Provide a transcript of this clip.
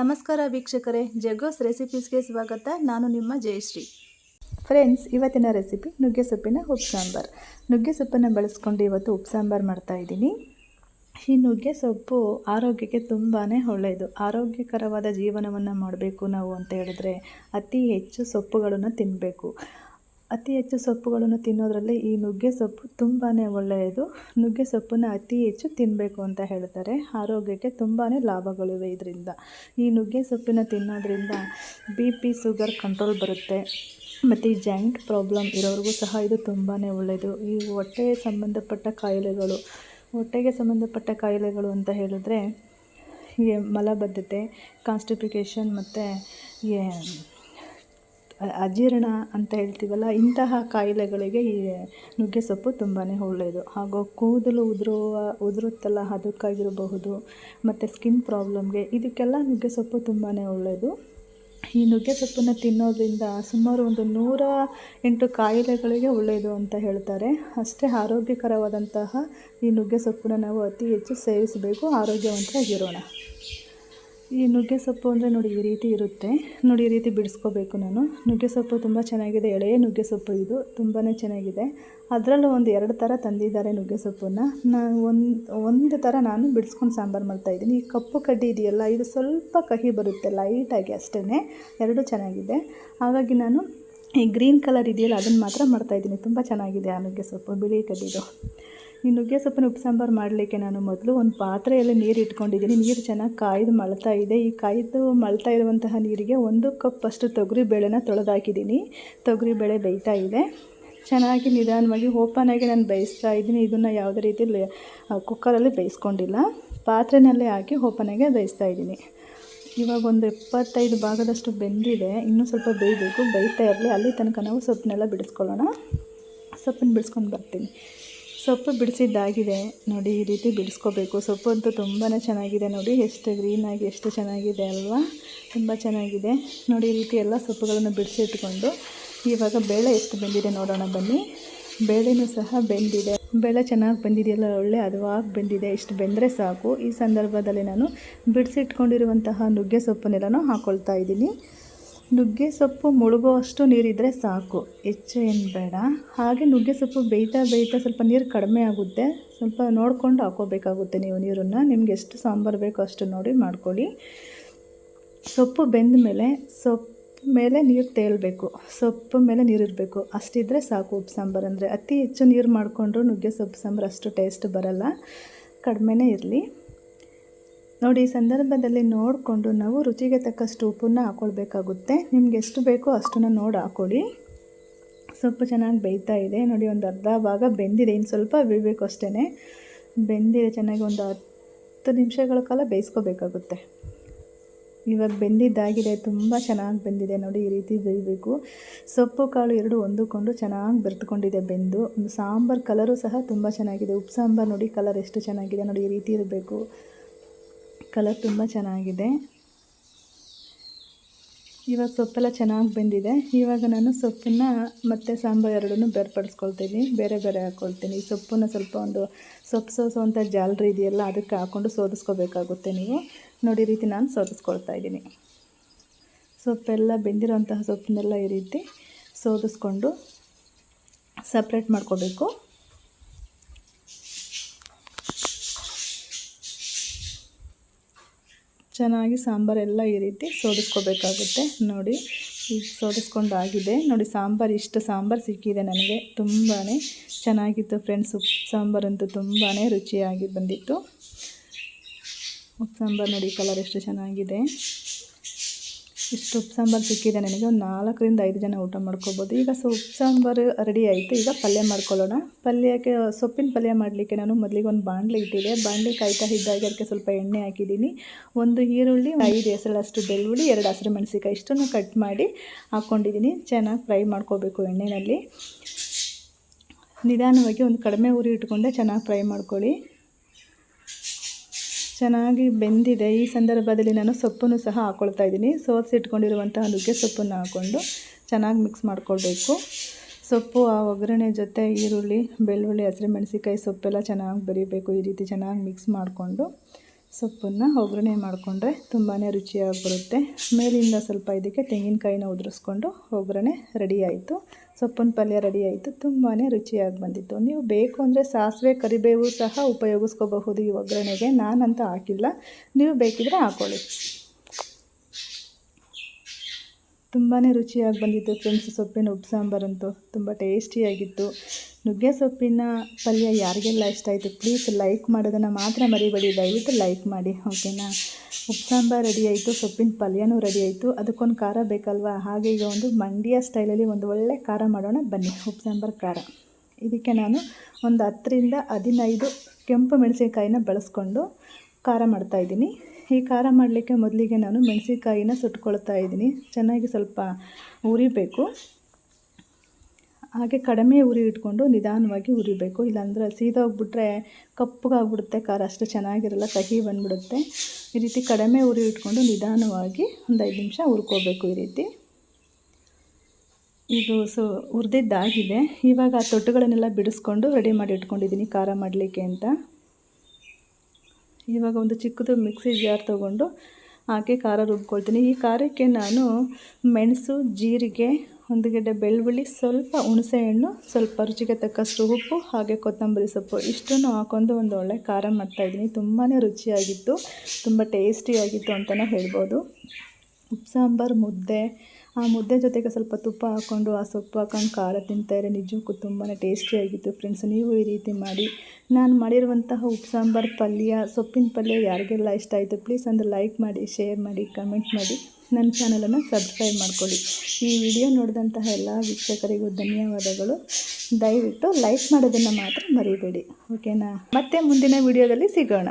ನಮಸ್ಕಾರ ವೀಕ್ಷಕರೇ, ಜಗ್ಗೋಸ್ ರೆಸಿಪೀಸ್ಗೆ ಸ್ವಾಗತ. ನಾನು ನಿಮ್ಮ ಜಯಶ್ರೀ. ಫ್ರೆಂಡ್ಸ್, ಇವತ್ತಿನ ರೆಸಿಪಿ ನುಗ್ಗೆ ಸೊಪ್ಪಿನ ಉಪ್ಸಾಂಬಾರ್. ನುಗ್ಗೆ ಸೊಪ್ಪನ್ನು ಬಳಸ್ಕೊಂಡು ಇವತ್ತು ಉಪ್ಸಾಂಬಾರ್ ಮಾಡ್ತಾಯಿದ್ದೀನಿ. ಈ ನುಗ್ಗೆ ಸೊಪ್ಪು ಆರೋಗ್ಯಕ್ಕೆ ತುಂಬಾ ಒಳ್ಳೆಯದು. ಆರೋಗ್ಯಕರವಾದ ಜೀವನವನ್ನು ಮಾಡಬೇಕು ನಾವು ಅಂತ ಹೇಳಿದ್ರೆ ಅತಿ ಹೆಚ್ಚು ಸೊಪ್ಪುಗಳನ್ನು ತಿನ್ನಬೇಕು. ಅತಿ ಹೆಚ್ಚು ಸೊಪ್ಪುಗಳನ್ನು ತಿನ್ನೋದ್ರಲ್ಲಿ ಈ ನುಗ್ಗೆ ಸೊಪ್ಪು ತುಂಬಾ ಒಳ್ಳೆಯದು. ನುಗ್ಗೆ ಸೊಪ್ಪನ್ನು ಅತಿ ಹೆಚ್ಚು ತಿನ್ನಬೇಕು ಅಂತ ಹೇಳ್ತಾರೆ. ಆರೋಗ್ಯಕ್ಕೆ ತುಂಬಾ ಲಾಭಗಳಿವೆ ಇದರಿಂದ. ಈ ನುಗ್ಗೆ ಸೊಪ್ಪನ್ನು ತಿನ್ನೋದ್ರಿಂದ BP, ಶುಗರ್ ಕಂಟ್ರೋಲ್ ಬರುತ್ತೆ. ಮತ್ತು ಈ ಜಾಯಿಂಟ್ ಪ್ರಾಬ್ಲಮ್ ಇರೋರಿಗೂ ಸಹ ಇದು ತುಂಬಾ ಒಳ್ಳೆಯದು. ಈ ಹೊಟ್ಟೆಗೆ ಸಂಬಂಧಪಟ್ಟ ಕಾಯಿಲೆಗಳು ಅಂತ ಹೇಳಿದ್ರೆ ಈ ಮಲಬದ್ಧತೆ, ಕಾನ್ಸ್ಟಿಪೇಷನ್ ಮತ್ತು ಅಜೀರ್ಣ ಅಂತ ಹೇಳ್ತೀವಲ್ಲ, ಇಂತಹ ಕಾಯಿಲೆಗಳಿಗೆ ಈ ನುಗ್ಗೆ ಸೊಪ್ಪು ತುಂಬಾ ಒಳ್ಳೆಯದು. ಹಾಗೂ ಕೂದಲು ಉದುರುತ್ತಲ್ಲ, ಅದಕ್ಕಾಗಿರಬಹುದು, ಮತ್ತು ಸ್ಕಿನ್ ಪ್ರಾಬ್ಲಮ್ಗೆ, ಇದಕ್ಕೆಲ್ಲ ನುಗ್ಗೆ ಸೊಪ್ಪು ತುಂಬಾ ಒಳ್ಳೆಯದು. ಈ ನುಗ್ಗೆ ಸೊಪ್ಪನ್ನು ತಿನ್ನೋದ್ರಿಂದ ಸುಮಾರು ಒಂದು 108 ಕಾಯಿಲೆಗಳಿಗೆ ಒಳ್ಳೆಯದು ಅಂತ ಹೇಳ್ತಾರೆ. ಅಷ್ಟೇ ಆರೋಗ್ಯಕರವಾದಂತಹ ಈ ನುಗ್ಗೆ ಸೊಪ್ಪನ್ನು ನಾವು ಅತಿ ಹೆಚ್ಚು ಸೇವಿಸಬೇಕು, ಆರೋಗ್ಯವಂತರಾಗಿರೋಣ. ಈ ನುಗ್ಗೆ ಸೊಪ್ಪು ಅಂದರೆ ನೋಡಿ ಈ ರೀತಿ ಇರುತ್ತೆ. ನೋಡಿ ಈ ರೀತಿ ಬಿಡಿಸ್ಕೋಬೇಕು. ನಾನು ನುಗ್ಗೆ ಸೊಪ್ಪು ತುಂಬ ಚೆನ್ನಾಗಿದೆ, ಎಳೆಯ ನುಗ್ಗೆ ಸೊಪ್ಪು ಇದು ತುಂಬಾ ಚೆನ್ನಾಗಿದೆ. ಅದರಲ್ಲೂ ಒಂದು 2 ಥರ ತಂದಿದ್ದಾರೆ ನುಗ್ಗೆ ಸೊಪ್ಪನ್ನು. ಒಂದು ಥರ ನಾನು ಬಿಡಿಸ್ಕೊಂಡು ಸಾಂಬಾರು ಮಾಡ್ತಾಯಿದ್ದೀನಿ. ಈ ಕಪ್ಪು ಕಡ್ಡಿ ಇದೆಯಲ್ಲ, ಇದು ಸ್ವಲ್ಪ ಕಹಿ ಬರುತ್ತೆ ಲೈಟಾಗಿ, ಅಷ್ಟೇ. 2 ಚೆನ್ನಾಗಿದೆ. ಹಾಗಾಗಿ ನಾನು ಈ ಗ್ರೀನ್ ಕಲರ್ ಇದೆಯಲ್ಲ ಅದನ್ನು ಮಾತ್ರ ಮಾಡ್ತಾಯಿದ್ದೀನಿ. ತುಂಬ ಚೆನ್ನಾಗಿದೆ ಆ ನುಗ್ಗೆ ಸೊಪ್ಪು, ಬಿಳಿ ಕಡ್ಡಿದು. ಈ ನುಗ್ಗೆ ಸೊಪ್ಪಿನ ಉಪ್ಸಾಂಬಾರು ಮಾಡಲಿಕ್ಕೆ ನಾನು ಮೊದಲು ಒಂದು ಪಾತ್ರೆಯಲ್ಲಿ ನೀರು ಇಟ್ಕೊಂಡಿದ್ದೀನಿ. ನೀರು ಚೆನ್ನಾಗಿ ಕಾಯ್ದು ಮಳ್ತಾ ಇದೆ. ಈ ಮಳ್ತಾ ಇರುವಂತಹ ನೀರಿಗೆ 1 ಕಪ್ ಅಷ್ಟು ತೊಗರಿಬೇಳೆನ ತೊಳೆದಾಕಿದ್ದೀನಿ. ತೊಗರಿಬೇಳೆ ಬೇಯ್ತಾ ಇದೆ. ಚೆನ್ನಾಗಿ ನಿಧಾನವಾಗಿ ಓಪನಾಗಿ ನಾನು ಬೇಯಿಸ್ತಾ ಇದ್ದೀನಿ. ಇದನ್ನು ಯಾವುದೇ ರೀತಿಯಲ್ಲಿ ಕುಕ್ಕರಲ್ಲಿ ಬೇಯಿಸ್ಕೊಂಡಿಲ್ಲ, ಪಾತ್ರೆಯಲ್ಲೇ ಹಾಕಿ ಓಪನಾಗೆ ಬೇಯಿಸ್ತಾ ಇದ್ದೀನಿ. ಇವಾಗ ಒಂದು 75 ಭಾಗದಷ್ಟು ಬೆಂದಿದೆ. ಇನ್ನೂ ಸ್ವಲ್ಪ ಬೇಯಬೇಕು. ಬೇಯ್ತಾ ಇರಲಿ, ಅಲ್ಲಿ ತನಕ ನಾವು ಸೊಪ್ಪನ್ನೆಲ್ಲ ಬಿಡಿಸ್ಕೊಳ್ಳೋಣ. ಸೊಪ್ಪನ್ನು ಬಿಡಿಸ್ಕೊಂಡು ಬರ್ತೀನಿ. ಸೊಪ್ಪು ಬಿಡಿಸಿದ್ದಾಗಿದೆ. ನೋಡಿ ಈ ರೀತಿ ಬಿಡಿಸ್ಕೋಬೇಕು. ಸೊಪ್ಪು ಅಂತೂ ತುಂಬಾ ಚೆನ್ನಾಗಿದೆ. ನೋಡಿ ಎಷ್ಟು ಗ್ರೀನಾಗಿ ಎಷ್ಟು ಚೆನ್ನಾಗಿದೆ ಅಲ್ವಾ, ತುಂಬ ಚೆನ್ನಾಗಿದೆ. ನೋಡಿ ಈ ರೀತಿ ಎಲ್ಲ ಸೊಪ್ಪುಗಳನ್ನು ಬಿಡಿಸಿಟ್ಕೊಂಡು ಇವಾಗ ಬೇಳೆ ಎಷ್ಟು ಬೆಂದಿದೆ ನೋಡೋಣ ಬನ್ನಿ. ಬೇಳೆನೂ ಸಹ ಬೆಂದಿದೆ. ಬೇಳೆ ಚೆನ್ನಾಗಿ ಬೆಂದಿದೆಯಲ್ಲ, ಒಳ್ಳೆ ಹದವಾಗಿ ಬೆಂದಿದೆ. ಇಷ್ಟು ಬೆಂದರೆ ಸಾಕು. ಈ ಸಂದರ್ಭದಲ್ಲಿ ನಾನು ಬಿಡಿಸಿಟ್ಕೊಂಡಿರುವಂತಹ ನುಗ್ಗೆ ಸೊಪ್ಪನ್ನೆಲ್ಲನೂ ಹಾಕ್ಕೊಳ್ತಾ ಇದ್ದೀನಿ. ನುಗ್ಗೆ ಸೊಪ್ಪು ಮುಳುಗುವಷ್ಟು ನೀರಿದ್ದರೆ ಸಾಕು, ಹೆಚ್ಚು ಏನು ಬೇಡ. ಹಾಗೆ ನುಗ್ಗೆ ಸೊಪ್ಪು ಬೇಯ್ತಾ ಸ್ವಲ್ಪ ನೀರು ಕಡಿಮೆ ಆಗುತ್ತೆ. ಸ್ವಲ್ಪ ನೋಡಿಕೊಂಡು ಹಾಕೋಬೇಕಾಗುತ್ತೆ ನೀವು ನೀರನ್ನು. ನಿಮ್ಗೆ ಎಷ್ಟು ಸಾಂಬಾರು ಬೇಕೋ ಅಷ್ಟು ನೋಡಿ ಮಾಡ್ಕೊಳ್ಳಿ. ಸೊಪ್ಪು ಬೆಂದ ಮೇಲೆ ಸೊಪ್ಪು ಮೇಲೆ ನೀರು ತೇಲಬೇಕು, ಸೊಪ್ಪು ಮೇಲೆ ನೀರಿರಬೇಕು, ಅಷ್ಟಿದ್ರೆ ಸಾಕು ಉಪ್ಸಾಂಬಾರು ಅಂದರೆ. ಅತಿ ಹೆಚ್ಚು ನೀರು ಮಾಡಿಕೊಂಡ್ರು ನುಗ್ಗೆ ಸೊಪ್ಪು ಸಾಂಬಾರು ಅಷ್ಟು ಟೇಸ್ಟ್ ಬರಲ್ಲ, ಕಡಿಮೆನೇ ಇರಲಿ. ನೋಡಿ ಈ ಸಂದರ್ಭದಲ್ಲಿ ನೋಡಿಕೊಂಡು ನಾವು ರುಚಿಗೆ ತಕ್ಕಷ್ಟು ಉಪ್ಪನ್ನು ಹಾಕ್ಕೊಳ್ಬೇಕಾಗುತ್ತೆ. ನಿಮ್ಗೆ ಎಷ್ಟು ಬೇಕೋ ಅಷ್ಟನ್ನು ನೋಡಿ ಹಾಕ್ಕೊಳ್ಳಿ. ಸೊಪ್ಪು ಚೆನ್ನಾಗಿ ಬೇಯ್ತಾ ಇದೆ. ನೋಡಿ ಒಂದು ಅರ್ಧ ಭಾಗ ಬೆಂದಿದೆ, ಇನ್ನು ಸ್ವಲ್ಪ ಬೇಯಬೇಕು ಅಷ್ಟೇ. ಬೆಂದಿದೆ ಚೆನ್ನಾಗಿ. ಒಂದು 10 ನಿಮಿಷಗಳ ಕಾಲ ಬೇಯಿಸ್ಕೋಬೇಕಾಗುತ್ತೆ. ಇವಾಗ ಬೆಂದಿದ್ದಾಗಿದೆ, ತುಂಬ ಚೆನ್ನಾಗಿ ಬೆಂದಿದೆ. ನೋಡಿ ಈ ರೀತಿ ಬೇಯಬೇಕು. ಸೊಪ್ಪು ಕಾಳು 2 ಹೊಂದಿಕೊಂಡು ಚೆನ್ನಾಗಿ ಬೆರೆತ್ಕೊಂಡಿದೆ ಬೆಂದು. ಒಂದು ಸಾಂಬಾರು ಕಲರು ಸಹ ತುಂಬ ಚೆನ್ನಾಗಿದೆ. ಉಪ್ಸಾಂಬಾರು ನೋಡಿ ಕಲರ್ ಎಷ್ಟು ಚೆನ್ನಾಗಿದೆ. ನೋಡಿ ಈ ರೀತಿ ಇರಬೇಕು. ಕಲರ್ ತುಂಬ ಚೆನ್ನಾಗಿದೆ. ಇವಾಗ ಸೊಪ್ಪೆಲ್ಲ ಚೆನ್ನಾಗಿ ಬೆಂದಿದೆ. ಇವಾಗ ನಾನು ಸೊಪ್ಪನ್ನು ಮತ್ತು ಸಾಂಬಾರು ಎರಡನ್ನೂ ಬೇರ್ಪಡಿಸ್ಕೊಳ್ತೀನಿ, ಬೇರೆ ಹಾಕ್ಕೊಳ್ತೀನಿ. ಈ ಸೊಪ್ಪನ್ನು ಸ್ವಲ್ಪ ಒಂದು ಸೊಪ್ಪು ಸೋಸುವಂಥ ಜಾಲರಿ ಇದೆಯಲ್ಲ, ಅದಕ್ಕೆ ಹಾಕ್ಕೊಂಡು ಸೋದಿಸ್ಕೋಬೇಕಾಗುತ್ತೆ ನೀವು. ನೋಡಿ ಈ ರೀತಿ ನಾನು ಸೋದಿಸ್ಕೊಳ್ತಾ ಇದ್ದೀನಿ. ಸೊಪ್ಪೆಲ್ಲ ಬೆಂದಿರೋಂತಹ ಸೊಪ್ಪನ್ನೆಲ್ಲ ಈ ರೀತಿ ಸೋದಿಸ್ಕೊಂಡು ಸಪ್ರೇಟ್ ಮಾಡ್ಕೋಬೇಕು. ಚೆನ್ನಾಗಿ ಸಾಂಬಾರೆಲ್ಲ ಈ ರೀತಿ ಸೋದಿಸ್ಕೋಬೇಕಾಗುತ್ತೆ. ನೋಡಿ ಈಗ ಸೋದಿಸ್ಕೊಂಡಾಗಿದೆ. ನೋಡಿ ಸಾಂಬಾರು, ಇಷ್ಟು ಸಾಂಬಾರು ಸಿಕ್ಕಿದೆ ನನಗೆ. ತುಂಬಾ ಚೆನ್ನಾಗಿತ್ತು ಫ್ರೆಂಡ್ಸ್. ಉಪ್ಪು ಸಾಂಬಾರಂತೂ ತುಂಬಾ ರುಚಿಯಾಗಿ ಬಂದಿತ್ತು. ಉಪ್ಪು ಸಾಂಬಾರು ನೋಡಿ ಕಲರ್ ಎಷ್ಟು ಚೆನ್ನಾಗಿದೆ. ಇಷ್ಟು ಉಪ್ಪು ಸಾಂಬಾರು ಸಿಕ್ಕಿದೆ ನನಗೆ. ಒಂದು 4ರಿಂದ 5 ಜನ ಊಟ ಮಾಡ್ಕೋಬೋದು. ಈಗ ಉಪ್ಪು ಸಾಂಬಾರು ರೆಡಿ ಆಯಿತು. ಈಗ ಪಲ್ಯ ಮಾಡ್ಕೊಳ್ಳೋಣ. ಪಲ್ಯಕ್ಕೆ ಸೊಪ್ಪಿನ ಪಲ್ಯ ಮಾಡಲಿಕ್ಕೆ ನಾನು ಮೊದಲಿಗೆ ಒಂದು ಬಾಣಲೆ ಇಟ್ಟಿದೆ. ಬಾಣಲೆ ಕಾಯ್ತಾ ಇದ್ದಾಗ ಅದಕ್ಕೆ ಸ್ವಲ್ಪ ಎಣ್ಣೆ ಹಾಕಿದ್ದೀನಿ. 1 ಈರುಳ್ಳಿ, 5 ಎಸಳಷ್ಟು ಬೆಳ್ಳುಳ್ಳಿ, 2 ಹಸಿರು ಮೆಣಸಿನಕಾಯಿ ಇಷ್ಟನ್ನು ಕಟ್ ಮಾಡಿ ಹಾಕ್ಕೊಂಡಿದ್ದೀನಿ. ಚೆನ್ನಾಗಿ ಫ್ರೈ ಮಾಡ್ಕೋಬೇಕು ಎಣ್ಣೆಯಲ್ಲಿ. ನಿಧಾನವಾಗಿ ಒಂದು ಕಡಿಮೆ ಉರಿ ಇಟ್ಕೊಂಡೆ ಚೆನ್ನಾಗಿ ಫ್ರೈ ಮಾಡ್ಕೊಳ್ಳಿ. ಚೆನ್ನಾಗಿ ಬೆಂದಿದೆ. ಈ ಸಂದರ್ಭದಲ್ಲಿ ನಾನು ಸೊಪ್ಪನ್ನು ಸಹ ಹಾಕ್ಕೊಳ್ತಾ ಇದ್ದೀನಿ. ಸೋಸಿಟ್ಕೊಂಡಿರುವಂತಹ ನುಗ್ಗೆ ಸೊಪ್ಪನ್ನು ಹಾಕ್ಕೊಂಡು ಚೆನ್ನಾಗಿ ಮಿಕ್ಸ್ ಮಾಡ್ಕೊಳ್ಬೇಕು. ಸೊಪ್ಪು ಆ ಒಗ್ಗರಣೆ ಜೊತೆ ಈರುಳ್ಳಿ, ಬೆಳ್ಳುಳ್ಳಿ, ಹಸಿರು ಮೆಣಸಿನಕಾಯಿ ಸೊಪ್ಪೆಲ್ಲ ಚೆನ್ನಾಗಿ ಬೆರಿಬೇಕು. ಈ ರೀತಿ ಚೆನ್ನಾಗಿ ಮಿಕ್ಸ್ ಮಾಡಿಕೊಂಡು ಸೊಪ್ಪನ್ನು ಒಗ್ಗರಣೆ ಮಾಡಿಕೊಂಡ್ರೆ ತುಂಬಾ ರುಚಿಯಾಗಿ ಬರುತ್ತೆ. ಮೇಲಿಂದ ಸ್ವಲ್ಪ ಇದಕ್ಕೆ ತೆಂಗಿನಕಾಯಿನ ಉದುರಿಸ್ಕೊಂಡು ಒಗ್ಗರಣೆ ರೆಡಿ ಆಯಿತು. ಸೊಪ್ಪಿನ ಪಲ್ಯ ರೆಡಿ ಆಯಿತು. ತುಂಬಾ ರುಚಿಯಾಗಿ ಬಂದಿತ್ತು. ನೀವು ಬೇಕು ಅಂದರೆ ಸಾಸಿವೆ ಕರಿಬೇವು ಸಹ ಉಪಯೋಗಿಸ್ಕೋಬಹುದು ಈ ಒಗ್ಗರಣೆಗೆ. ನಾನಂತೂ ಹಾಕಿಲ್ಲ, ನೀವು ಬೇಕಿದ್ರೆ ಹಾಕ್ಕೊಳ್ಳಿ. ತುಂಬಾ ರುಚಿಯಾಗಿ ಬಂದಿತ್ತು ಫ್ರೆಂಡ್ಸ್. ಸೊಪ್ಪಿನ ಉಪ್ಸಾಂಬಾರಂತೂ ತುಂಬ ಟೇಸ್ಟಿಯಾಗಿತ್ತು. ನುಗ್ಗೆ ಸೊಪ್ಪಿನ ಪಲ್ಯ ಯಾರಿಗೆಲ್ಲ ಇಷ್ಟ ಆಯಿತು ಪ್ಲೀಸ್ ಲೈಕ್ ಮಾಡೋದನ್ನು ಮಾತ್ರ ಮರಿಬೇಡಿ. ದಯವಿಟ್ಟು ಲೈಕ್ ಮಾಡಿ, ಓಕೆನಾ. ಉಪ್ಸಾಂಬಾರು ರೆಡಿ ಆಯಿತು, ಸೊಪ್ಪಿನ ಪಲ್ಯನೂ ರೆಡಿ ಆಯಿತು. ಅದಕ್ಕೊಂದು ಖಾರ ಬೇಕಲ್ವಾ, ಹಾಗೆ ಈಗ ಒಂದು ಮಂಡ್ಯ ಸ್ಟೈಲಲ್ಲಿ ಒಂದು ಒಳ್ಳೆ ಖಾರ ಮಾಡೋಣ ಬನ್ನಿ. ಉಪ್ಸಾಂಬಾರು ಖಾರ ಇದಕ್ಕೆ ನಾನು ಒಂದು 10ರಿಂದ 15 ಕೆಂಪು ಮೆಣಸಿನಕಾಯಿನ ಬಳಸ್ಕೊಂಡು ಖಾರ ಮಾಡ್ತಾಯಿದ್ದೀನಿ. ಈ ಖಾರ ಮಾಡಲಿಕ್ಕೆ ಮೊದಲಿಗೆ ನಾನು ಮೆಣಸಿನಕಾಯಿನ ಸುಟ್ಕೊಳ್ತಾ ಇದ್ದೀನಿ. ಚೆನ್ನಾಗಿ ಸ್ವಲ್ಪ ಉರಿಬೇಕು. ಹಾಗೆ ಕಡಿಮೆ ಉರಿ ಇಟ್ಕೊಂಡು ನಿಧಾನವಾಗಿ ಉರಿಬೇಕು, ಇಲ್ಲಾಂದರೆ ಸೀದೋಗ್ಬಿಟ್ರೆ ಕಪ್ಪಗಾಗ್ಬಿಡುತ್ತೆ ಖಾರ, ಅಷ್ಟು ಚೆನ್ನಾಗಿರಲ್ಲ, ಕಹಿ ಬಂದುಬಿಡುತ್ತೆ. ಈ ರೀತಿ ಕಡಿಮೆ ಉರಿ ಇಟ್ಕೊಂಡು ನಿಧಾನವಾಗಿ ಒಂದು 5 ನಿಮಿಷ ಹುರ್ಕೋಬೇಕು. ಈ ರೀತಿ ಇದು ಹುರಿದಿದ್ದಾಗಿದೆ. ಇವಾಗ ಆ ತೊಟ್ಟುಗಳನ್ನೆಲ್ಲ ಬಿಡಿಸ್ಕೊಂಡು ರೆಡಿ ಮಾಡಿ ಇಟ್ಕೊಂಡಿದ್ದೀನಿ ಖಾರ ಮಾಡಲಿಕ್ಕೆ ಅಂತ. ಇವಾಗ ಒಂದು ಚಿಕ್ಕದು ಮಿಕ್ಸಿ ಜಾರ್ ತೊಗೊಂಡು ಹಾಕಿ ಖಾರ ರುಬ್ಕೊಳ್ತೀನಿ. ಈ ಖಾರಕ್ಕೆ ನಾನು ಮೆಣಸು, ಜೀರಿಗೆ, 1 ಗೆಡ್ಡೆ ಬೆಳ್ಳುಳ್ಳಿ, ಸ್ವಲ್ಪ ಹುಣಸೆಹಣ್ಣು, ಸ್ವಲ್ಪ ರುಚಿಗೆ ತಕ್ಕಷ್ಟು ಉಪ್ಪು, ಹಾಗೆ ಕೊತ್ತಂಬರಿ ಸೊಪ್ಪು ಇಷ್ಟನ್ನು ಹಾಕೊಂಡು ಒಂದು ಒಳ್ಳೆ ಖಾರ ಮಾಡ್ತಾಯಿದ್ದೀನಿ. ತುಂಬಾ ರುಚಿಯಾಗಿತ್ತು, ತುಂಬ ಟೇಸ್ಟಿಯಾಗಿತ್ತು ಅಂತಲೇ ಹೇಳ್ಬೋದು. ಉಪ್ಸಾಂಬಾರು ಮುದ್ದೆ, ಆ ಮುದ್ದೆ ಜೊತೆಗೆ ಸ್ವಲ್ಪ ತುಪ್ಪ ಹಾಕ್ಕೊಂಡು ಆ ಸೊಪ್ಪು ಹಾಕೊಂಡು ಖಾರ ತಿಂತಾಯಿದ್ರೆ ನಿಜಕ್ಕೂ ತುಂಬಾ ಟೇಸ್ಟಿಯಾಗಿತ್ತು ಫ್ರೆಂಡ್ಸ್. ನೀವು ಈ ರೀತಿ ಮಾಡಿ. ನಾನು ಮಾಡಿರುವಂತಹ ಉಪ್ಸಾಂಬಾರು ಪಲ್ಯ, ಸೊಪ್ಪಿನ ಪಲ್ಯ ಯಾರಿಗೆಲ್ಲ ಇಷ್ಟ ಆಯಿತು ಪ್ಲೀಸ್ ಒಂದು ಲೈಕ್ ಮಾಡಿ, ಶೇರ್ ಮಾಡಿ, ಕಮೆಂಟ್ ಮಾಡಿ, ನನ್ನ ಚಾನಲನ್ನು ಸಬ್ಸ್ಕ್ರೈಬ್ ಮಾಡ್ಕೊಳ್ಳಿ. ಈ ವಿಡಿಯೋ ನೋಡಿದಂತಹ ಎಲ್ಲ ವೀಕ್ಷಕರಿಗೂ ಧನ್ಯವಾದಗಳು. ದಯವಿಟ್ಟು ಲೈಕ್ ಮಾಡೋದನ್ನು ಮಾತ್ರ ಮರಿಬೇಡಿ, ಓಕೆನಾ. ಮತ್ತೆ ಮುಂದಿನ ವಿಡಿಯೋದಲ್ಲಿ ಸಿಗೋಣ.